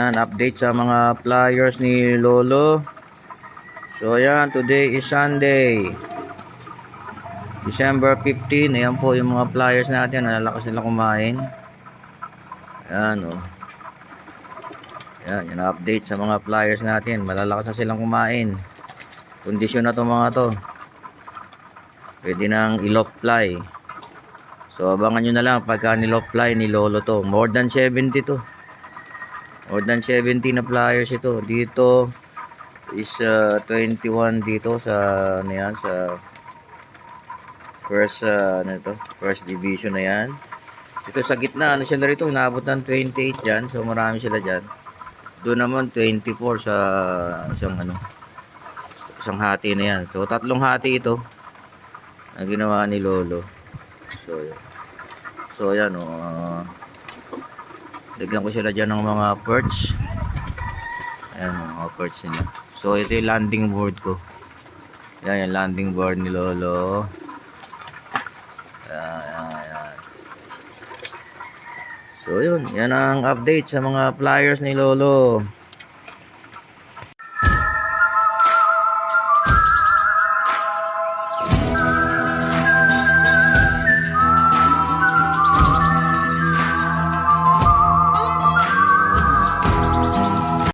Yan, update sa mga flyers ni Lolo. So ayan, today is Sunday, December 15. Ayan po yung mga flyers natin. Nalalakas sila kumain. Ayan o. Ayan, yung update sa mga flyers natin. Malalakas na silang kumain. Kondisyon na to mga to. Pwede nang i-loft fly. So abangan nyo na lang pagka ni-loft fly ni Lolo to. More than 70 to. More than 70 na flyers ito. Dito is 21 dito sa ano yan, sa first division na yan. Ito sa gitna, ano sila rito, inaabot ng 28 dyan. So marami sila dyan. Doon naman 24 sa isang hati na yan. So tatlong hati ito na ginawa ni Lolo. So yan lagyan ko sila dyan ng mga perch. Ayan mga perch nila. So ito yung landing board ko. Yan yung landing board ni Lolo. Ayan. So yun, yan ang update sa mga flyers ni Lolo.